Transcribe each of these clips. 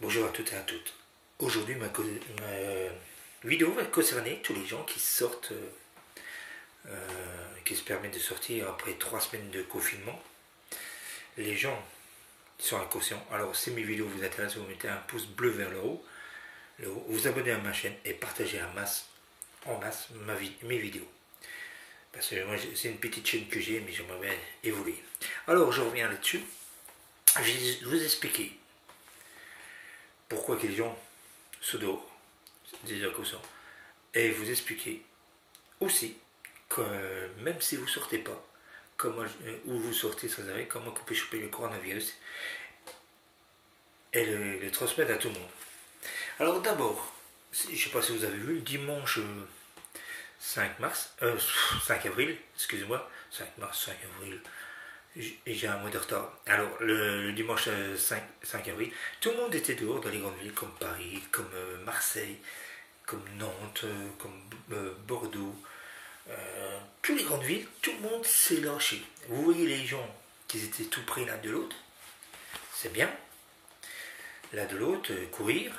Bonjour à toutes et à toutes. Aujourd'hui, ma vidéo va concerner tous les gens qui sortent, qui se permettent de sortir après 3 semaines de confinement. Les gens qui sont inconscients. Alors, si mes vidéos vous intéressent, vous mettez un pouce bleu vers le haut, vous abonnez à ma chaîne et partagez en masse mes vidéos. Parce que moi, c'est une petite chaîne que j'ai, mais j'aimerais bien évoluer. Alors, je reviens là-dessus. Je vais vous expliquer pourquoi que les gens se dehors, des inconscients, et vous expliquer aussi que même si vous ne sortez pas, comment, ou vous sortez sans arrêt, comment vous pouvez choper le coronavirus et le transmettre à tout le monde. Alors d'abord, je ne sais pas si vous avez vu, le dimanche 5 avril, excusez-moi, 5 mars, 5 avril, j'ai un mois de retard. Alors, le dimanche 5 avril, tout le monde était dehors dans les grandes villes comme Paris, comme Marseille, comme Nantes, comme Bordeaux. Toutes les grandes villes, tout le monde s'est lâché. Vous voyez les gens qui étaient tout près l'un de l'autre, c'est bien. L'un de l'autre, courir,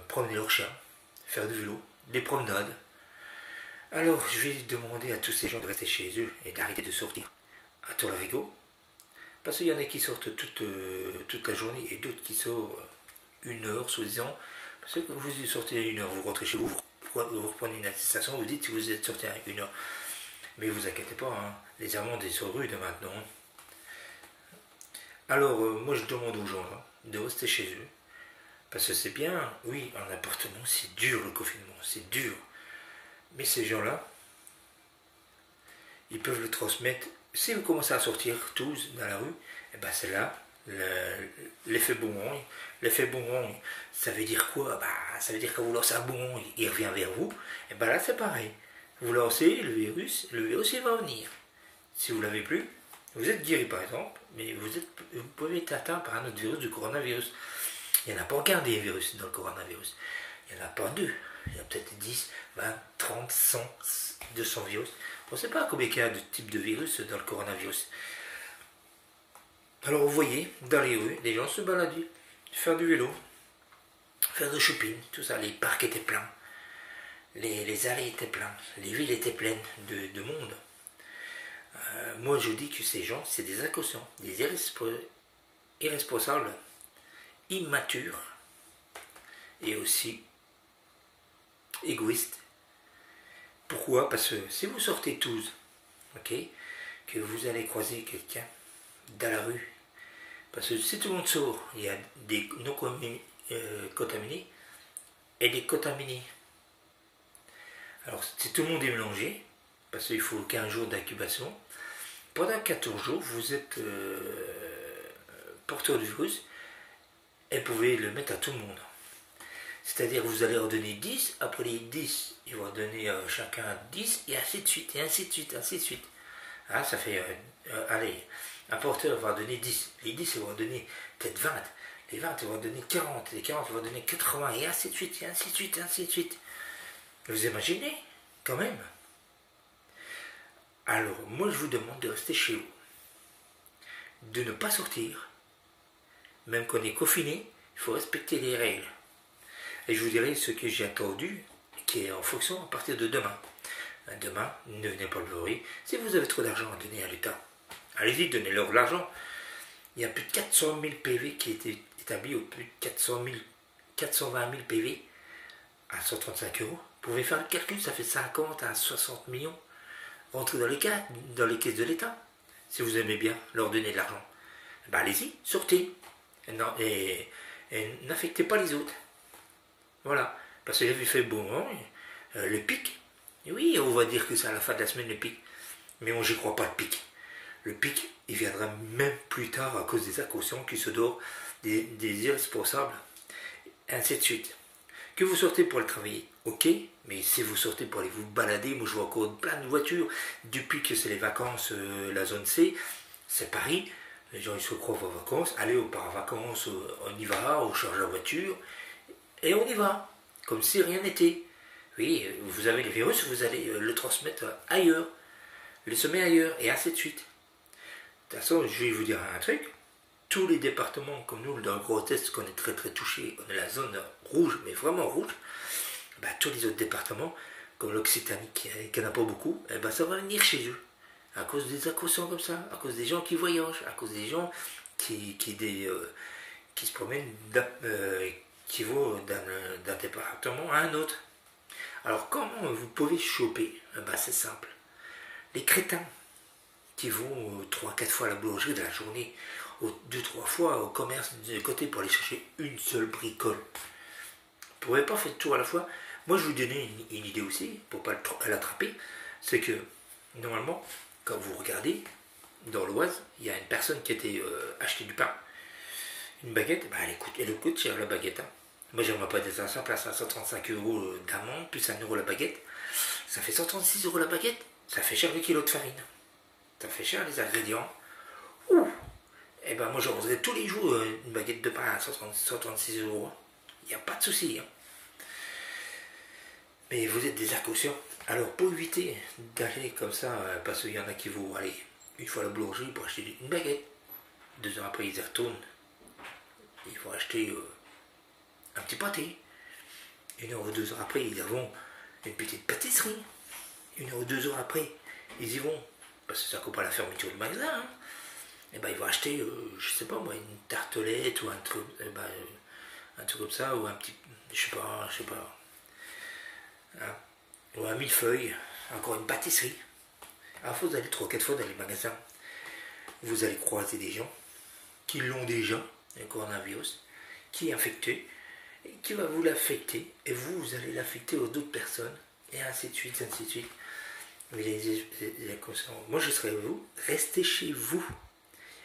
promener leur chien, faire du vélo, des promenades. Alors, je vais demander à tous ces gens de rester chez eux et d'arrêter de sortir à tour l'arigot, parce qu'il y en a qui sortent toute la journée et d'autres qui sortent 1 heure, soi-disant, parce que vous sortez 1 heure, vous rentrez chez vous, vous reprenez une attestation, vous dites que vous êtes sorti à 1 heure. Mais vous inquiétez pas, hein, les amendes sont rudes maintenant. Alors, moi je demande aux gens là, de rester chez eux, parce que c'est bien, oui, en appartement, c'est dur le confinement, c'est dur. Mais ces gens-là, ils peuvent le transmettre. Si vous commencez à sortir tous dans la rue, et ben c'est là l'effet boomerang. L'effet boomerang, ça veut dire quoi? Ça veut dire que vous lancez un boomerang, il revient vers vous. Et ben là c'est pareil. Vous lancez le virus il va venir. Si vous ne l'avez plus, vous êtes guéri par exemple, mais vous pouvez être atteint par un autre virus, du coronavirus. Il n'y en a pas qu'un des virus dans le coronavirus. Il n'y en a pas deux. Il y a peut-être 10, 20, 30, 100, 200 virus. On ne sait pas combien il y a de types de virus dans le coronavirus. Alors vous voyez, dans les rues, les gens se baladaient, faire du vélo, faire du shopping, tout ça. Les parcs étaient pleins, les allées étaient pleines, les villes étaient pleines de monde. Moi je dis que ces gens, c'est des inconscients, des irresponsables, immatures et aussi égoïstes. Pourquoi? Parce que si vous sortez tous, ok, que vous allez croiser quelqu'un dans la rue, parce que si tout le monde sort, il y a des non contaminés et des contaminés. Alors si tout le monde est mélangé, parce qu'il faut 15 jours d'incubation, pendant 14 jours, vous êtes porteur du virus et vous pouvez le mettre à tout le monde. C'est-à-dire que vous allez en donner 10, après les 10, ils vont donner chacun 10, et ainsi de suite, et ainsi de suite, ainsi de suite. Hein, ça fait, allez, un porteur va donner 10, les 10 ils vont donner peut-être 20, les 20 ils vont donner 40, les 40 ils vont donner 80, et ainsi de suite, et ainsi de suite, et ainsi de suite. Vous imaginez, quand même. Alors, moi je vous demande de rester chez vous, de ne pas sortir, même quand on est confiné, il faut respecter les règles. Et je vous dirai ce que j'ai attendu, qui est en fonction à partir de demain. Demain, ne venez pas le pleurer. Si vous avez trop d'argent à donner à l'État, allez-y, donnez-leur de l'argent. Il y a plus de 400 000 PV qui étaient établis, ou plus de 420 000 PV à 135 €. Vous pouvez faire le calcul, ça fait 50 à 60 millions. Rentrez dans les caisses de l'État. Si vous aimez bien leur donner de l'argent, ben allez-y, sortez. Et n'affectez pas les autres. Voilà, parce que il fait bon, hein, le pic. Et oui, on va dire que c'est à la fin de la semaine le pic. Mais moi, je ne crois pas le pic. Le pic, il viendra même plus tard à cause des inconscients qui se dorment, des irresponsables, ainsi de suite. Que vous sortez pour aller travailler, ok, mais si vous sortez pour aller vous balader, moi je vois encore plein de voitures, depuis que c'est les vacances, la zone C, c'est Paris, les gens ils se croient aux vacances, allez au vacances, on y va, on charge la voiture, et on y va, comme si rien n'était. Oui, vous avez le virus, vous allez le transmettre ailleurs, le semer ailleurs, et ainsi de suite. De toute façon, je vais vous dire un truc, tous les départements, comme nous, dans le Grand Est, qu'on est très très touché, on est la zone rouge, mais vraiment rouge, bah, tous les autres départements, comme l'Occitanie, qui n'en a pas beaucoup, bah, ça va venir chez eux. À cause des accouchements comme ça, à cause des gens qui voyagent, à cause des gens qui se promènent, qui vont d'un département à un autre. Alors comment vous pouvez choper? Ben, c'est simple. Les crétins qui vont 3-4 fois à la boulangerie de la journée, 2-3 fois au commerce de côté pour aller chercher une seule bricole. Vous ne pouvez pas faire tout à la fois. Moi je vous donnais une idée aussi, pour ne pas l'attraper, c'est que normalement, quand vous regardez, dans l'Oise, il y a une personne qui a été acheter du pain, une baguette, bah elle coûte cher la baguette. Hein. Moi j'aimerais pas des ça place à 135 € d'amende, plus 1 euro la baguette. Ça fait 136 € la baguette, ça fait cher le kilo de farine. Ça fait cher les ingrédients. Ouh. Et ben moi je mangerais tous les jours une baguette de pain à 136 €. Il n'y a pas de souci. Hein. Mais vous êtes des inconscients. Alors pour éviter d'aller comme ça, parce qu'il y en a qui vont aller une fois à la boulangerie pour acheter une baguette, 2 heures après ils y retournent, il faut acheter un petit pâté. 1 heure ou 2 heures après ils vont une petite pâtisserie. 1 heure ou 2 heures après ils y vont, parce que ça coupe à la fermeture du magasin. Hein. Et ben ils vont acheter, je sais pas moi, une tartelette ou un truc comme ça, ou un petit, je sais pas. Hein. Ou un millefeuille, encore une pâtisserie. Alors vous allez 3-4 fois dans les magasins, vous allez croiser des gens qui l'ont déjà, le coronavirus, qui est infecté, et qui va vous l'affecter, et vous allez l'affecter aux autres personnes, et ainsi de suite, ainsi de suite. Moi je serais vous, restez chez vous,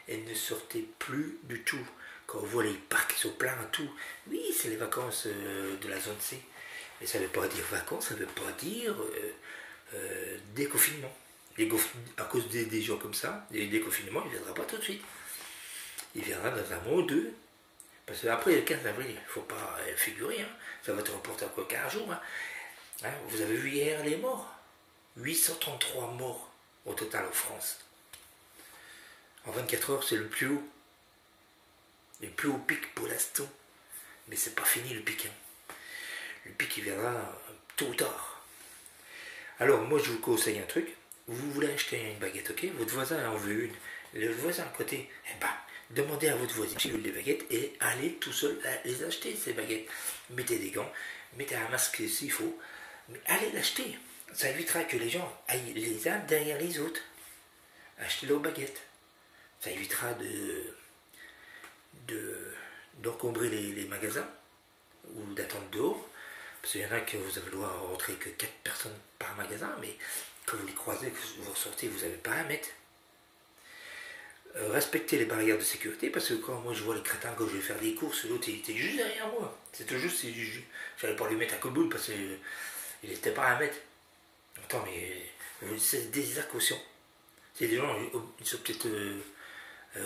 et ne sortez plus du tout. Quand vous voyez les parcs qui sont pleins à tout, oui c'est les vacances de la zone C, mais ça ne veut pas dire vacances, ça ne veut pas dire déconfinement. À cause des gens comme ça, des déconfinements, il ne viendra pas tout de suite. Il viendra dans un mois ou deux. Parce qu'après le 15 avril, il ne faut pas figurer. Hein. Ça va te reporter à quoi 15 jours. Hein. Hein, vous avez vu hier les morts 833 morts au total en France. En 24 heures, c'est le plus haut. Le plus haut pic pour l'instant. Mais c'est pas fini le pic. Hein. Le pic, il viendra tôt ou tard. Alors, moi, je vous conseille un truc. Vous voulez acheter une baguette, ok? Votre voisin en veut une. Le voisin à côté, eh ben, demandez à votre voisin s'il veut des baguettes et allez tout seul les acheter, ces baguettes. Mettez des gants, mettez un masque s'il faut, mais allez l'acheter. Ça évitera que les gens aillent les uns derrière les autres. Achetez leurs baguettes. Ça évitera d'encombrer les magasins ou d'attendre dehors. Parce qu'il y en a que vous avez le droit à rentrer que 4 personnes par magasin, mais quand vous les croisez, que vous ressortez, vous n'avez pas à mettre. Respectez les barrières de sécurité, parce que quand moi je vois les crétins, quand je vais faire des courses, l'autre il était juste derrière moi. C'était juste, j'allais pas lui mettre un coup de boule parce qu'il n'était pas à mettre. Attends, mais c'est des inconscients. C'est des gens qui sont peut-être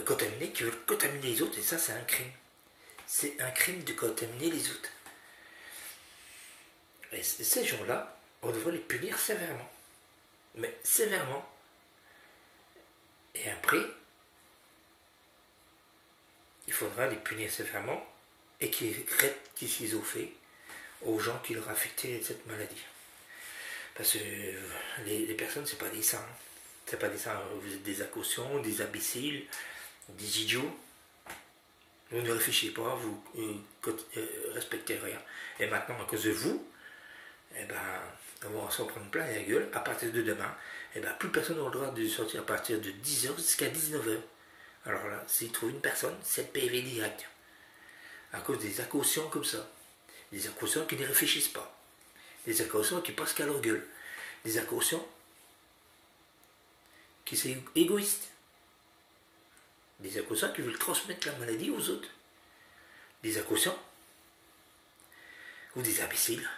contaminés, qui veulent contaminer les autres, et ça c'est un crime. C'est un crime de contaminer les autres. Et ces gens-là, on devrait les punir sévèrement. Mais sévèrement. Et après, il faudra les punir sévèrement et qu'ils rectifient ce qu'ils ont fait aux gens qui leur ont affecté cette maladie. Parce que les personnes, c'est pas des saints. C'est pas des saints. Vous êtes des inconscients, des imbéciles, des idiots. Vous ne réfléchissez pas, vous respectez rien. Et maintenant, à cause de vous, eh ben, on va s'en prendre plein la gueule. À partir de demain, eh ben, plus personne n'aura le droit de sortir à partir de 10h jusqu'à 19h. Alors là, s'ils trouvent une personne, c'est PV direct. À cause des inconscients comme ça. Des inconscients qui ne réfléchissent pas. Des inconscients qui passent qu'à leur gueule. Des inconscients qui sont égoïstes. Des inconscients qui veulent transmettre la maladie aux autres. Des inconscients ou des imbéciles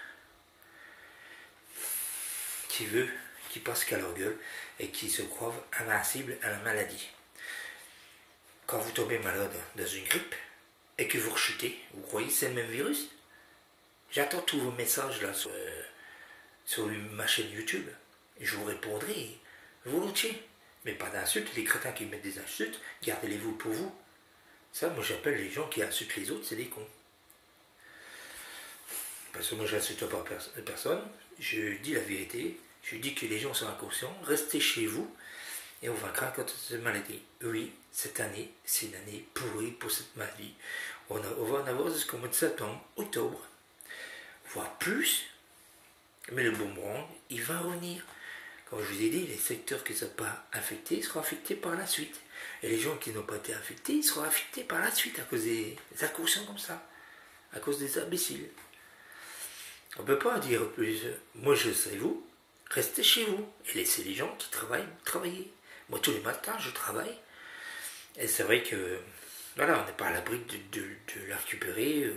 qui passent qu'à leur gueule et qui se croient invincibles à la maladie. Quand vous tombez malade dans une grippe et que vous rechutez, vous croyez que c'est le même virus? J'attends tous vos messages là sur ma chaîne YouTube et je vous répondrai volontiers. Mais pas d'insultes, les crétins qui mettent des insultes, gardez-les-vous pour vous. Ça, moi j'appelle les gens qui insultent les autres, c'est des cons. Parce que moi j'insulte pas personne, je dis la vérité, je dis que les gens sont inconscients, restez chez vous et on vaincra contre cette maladie. Oui, cette année, c'est une année pourrie pour cette maladie. On va en avoir jusqu'au mois de septembre, octobre, voire plus, mais le boomerang, il va revenir. Comme je vous ai dit, les secteurs qui ne sont pas infectés seront infectés par la suite. Et les gens qui n'ont pas été infectés seront infectés par la suite à cause des inconscients comme ça, à cause des imbéciles. On ne peut pas dire plus, moi je sais vous, restez chez vous et laissez les gens qui travaillent travailler. Moi tous les matins je travaille et c'est vrai que voilà, on n'est pas à l'abri de la récupérer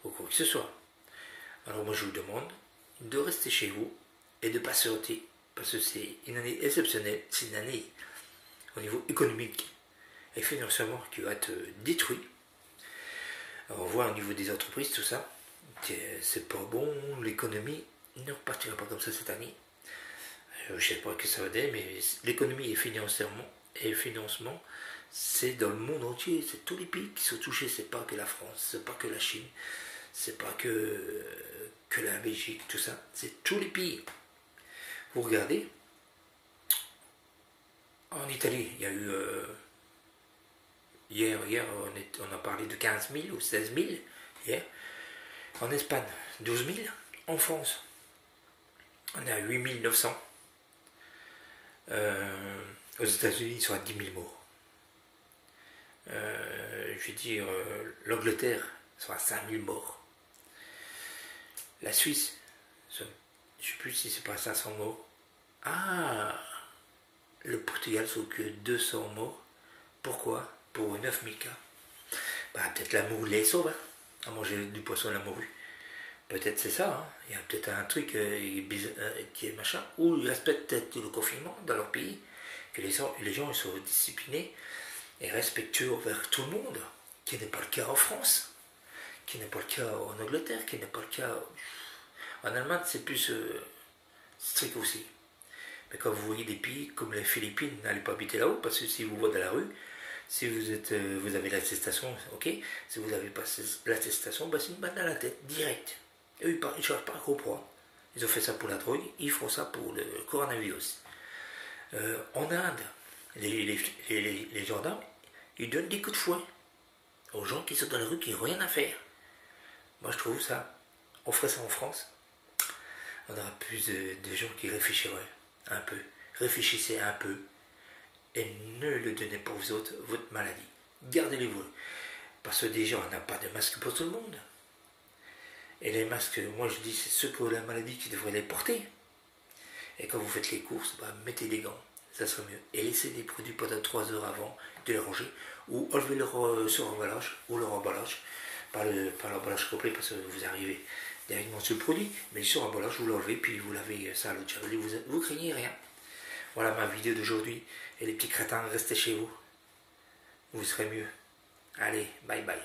ou quoi que ce soit. Alors moi je vous demande de rester chez vous et de ne pas sortir parce que c'est une année exceptionnelle, c'est une année au niveau économique et financièrement qui va être détruite. Alors, on voit au niveau des entreprises tout ça. C'est pas bon, l'économie ne repartira pas comme ça cette année. Je ne sais pas ce que ça va donner, mais l'économie et financement, c'est dans le monde entier, c'est tous les pays qui sont touchés, c'est pas que la France, c'est pas que la Chine, c'est pas que la Belgique, tout ça, c'est tous les pays. Vous regardez, en Italie, il y a eu, hier on a parlé de 15 000 ou 16 000, hier. En Espagne, 12 000. En France, on est à 8 900. Aux États-Unis, ils sont à 10 000 morts. Je veux dire, l'Angleterre, ils sont à 5 000 morts. La Suisse, je ne sais plus si c'est pas 500 morts. Ah, le Portugal, sont que 200 morts. Pourquoi? Pour 9 000 cas. Bah, peut-être la morue les sauve, hein, à manger du poisson à la morue. Peut-être c'est ça, hein. Il y a peut-être un truc qui est machin, ou ils respectent peut-être le confinement dans leur pays, que les gens ils sont disciplinés et respectueux envers tout le monde, qui n'est pas le cas en France, qui n'est pas le cas en Angleterre, qui n'est pas le cas en Allemagne, c'est plus strict aussi. Mais quand vous voyez des pays comme les Philippines, n'allez pas habiter là-haut, parce que si vous voyez dans la rue, si vous avez l'attestation, ok. Si vous n'avez pas l'attestation, bah c'est une balle dans la tête, direct. Et eux, ils ne cherchent pas à comprendre. Ils ont fait ça pour la drogue, ils font ça pour le coronavirus. En Inde, les gendarmes, ils donnent des coups de fouet aux gens qui sont dans la rue, qui n'ont rien à faire. Moi, je trouve ça, on ferait ça en France, on aura plus de gens qui réfléchiraient un peu. Réfléchissez un peu. Et ne le donnez pas aux autres, votre maladie. Gardez-les vous. Parce que déjà, on n'a pas de masque pour tout le monde. Et les masques, moi je dis, c'est ceux qui ont la maladie qui devraient les porter. Et quand vous faites les courses, bah, mettez des gants, ça serait mieux. Et laissez les produits pendant 3 heures avant de les ranger. Ou enlevez leur sur-emballage, ou leur emballage, par l'emballage complet, parce que vous arrivez directement sur le produit. Mais le sur-emballage, vous l'enlevez, puis vous lavez ça à l'eau de javel, vous craignez rien. Voilà ma vidéo d'aujourd'hui. Et les petits crétins, restez chez vous. Vous serez mieux. Allez, bye bye.